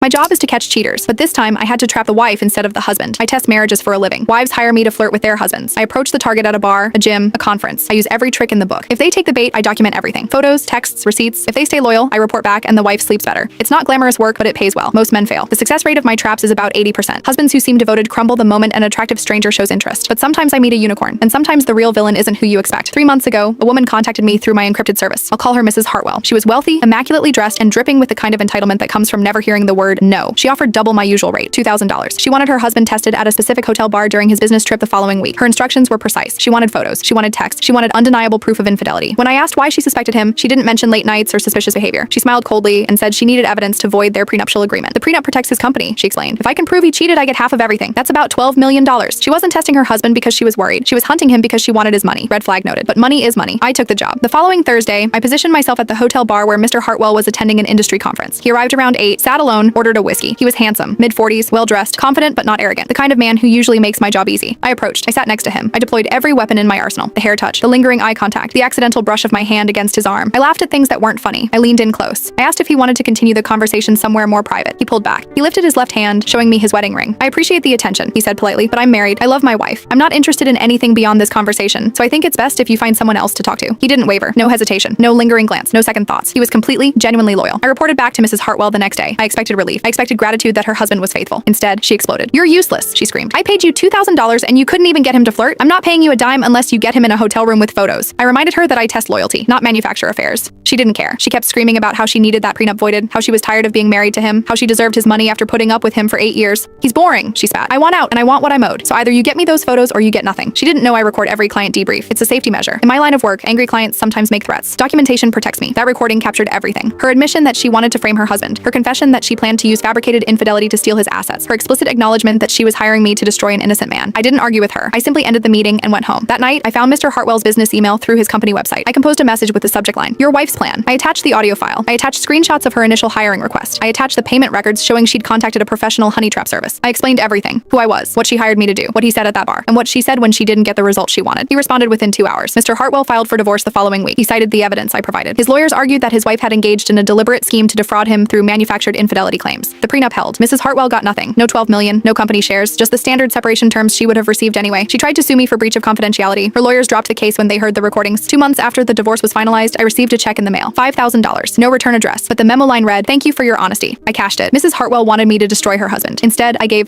My job is to catch cheaters, but this time I had to trap the wife instead of the husband. I test marriages for a living. Wives hire me to flirt with their husbands. I approach the target at a bar, a gym, a conference. I use every trick in the book. If they take the bait, I document everything. Photos, texts, receipts. If they stay loyal, I report back and the wife sleeps better. It's not glamorous work, but it pays well. Most men fail. The success rate of my traps is about 80%. Husbands who seem devoted crumble the moment an attractive stranger shows interest. But sometimes I meet a unicorn, and sometimes the real villain isn't who you expect. 3 months ago, a woman contacted me through my encrypted service. I'll call her Mrs. Hartwell. She was wealthy, immaculately dressed, and dripping with the kind of entitlement that comes from never hearing the word no. She offered double my usual rate, $2,000. She wanted her husband tested at a specific hotel bar during his business trip the following week. Her instructions were precise. She wanted photos. She wanted text. She wanted undeniable proof of infidelity. When I asked why she suspected him, she didn't mention late nights or suspicious behavior. She smiled coldly and said she needed evidence to void their prenuptial agreement. The prenup protects his company, she explained. If I can prove he cheated, I get half of everything. That's about $12 million. She wasn't testing her husband because she was worried. She was hunting him because she wanted his money. Red flag noted. But money is money. I took the job. The following Thursday, I positioned myself at the hotel bar where Mr. Hartwell was attending an industry conference. He arrived around 8, sat alone, ordered a whiskey. He was handsome, mid-40s, well-dressed, confident but not arrogant. The kind of man who usually makes my job easy. I approached. I sat next to him. I deployed every weapon in my arsenal. The hair touch, the lingering eye contact, the accidental brush of my hand against his arm. I laughed at things that weren't funny. I leaned in close. I asked if he wanted to continue the conversation somewhere more private. He pulled back. He lifted his left hand, showing me his wedding ring. I appreciate the attention, he said politely, but I'm married. I love my wife. I'm not interested in anything beyond this conversation, so I think it's best if you find someone else to talk to. He didn't waver. No hesitation. No lingering glance. No second thoughts. He was completely, genuinely loyal. I reported back to Mrs. Hartwell the next day. I expected relief. I expected gratitude that her husband was faithful. Instead, she exploded. "You're useless," she screamed. "I paid you $2,000 and you couldn't even get him to flirt? I'm not paying you a dime unless you get him in a hotel room with photos." I reminded her that I test loyalty, not manufacture affairs. She didn't care. She kept screaming about how she needed that prenup voided, how she was tired of being married to him, how she deserved his money after putting up with him for 8 years. "He's boring," she spat. "I want out and I want what I'm owed. So either you get me those photos or you get nothing." She didn't know I record every client debrief. It's a safety measure. In my line of work, angry clients sometimes make threats. Documentation protects me. That recording captured everything. Her admission that she wanted to frame her husband. Her confession that she planned to use fabricated infidelity to steal his assets. Her explicit acknowledgement that she was hiring me to destroy an innocent man. I didn't argue with her. I simply ended the meeting and went home. That night, I found Mr. Hartwell's business email through his company website. I composed a message with the subject line, "Your wife's plan." I attached the audio file. I attached screenshots of her initial hiring request. I attached the payment records showing she'd contacted a professional honey trap service. I explained everything. Who I was, what she hired me to do, what he said at that bar, and what she said when she didn't get the result she wanted. He responded within 2 hours. Mr. Hartwell filed for divorce the following week. He cited the evidence I provided. His lawyers argued that his wife had engaged in a deliberate scheme to defraud him through manufactured infidelity claims. The prenup held. Mrs. Hartwell got nothing. No 12 million, no company shares, just the standard separation terms she would have received anyway. She tried to sue me for breach of confidentiality. Her lawyers dropped the case when they heard the recordings. 2 months after the divorce was finalized, I received a check in the mail. $5,000. No return address, but the memo line read, "Thank you for your honesty." I cashed it. Mrs. Hartwell wanted me to destroy her husband. Instead, I gave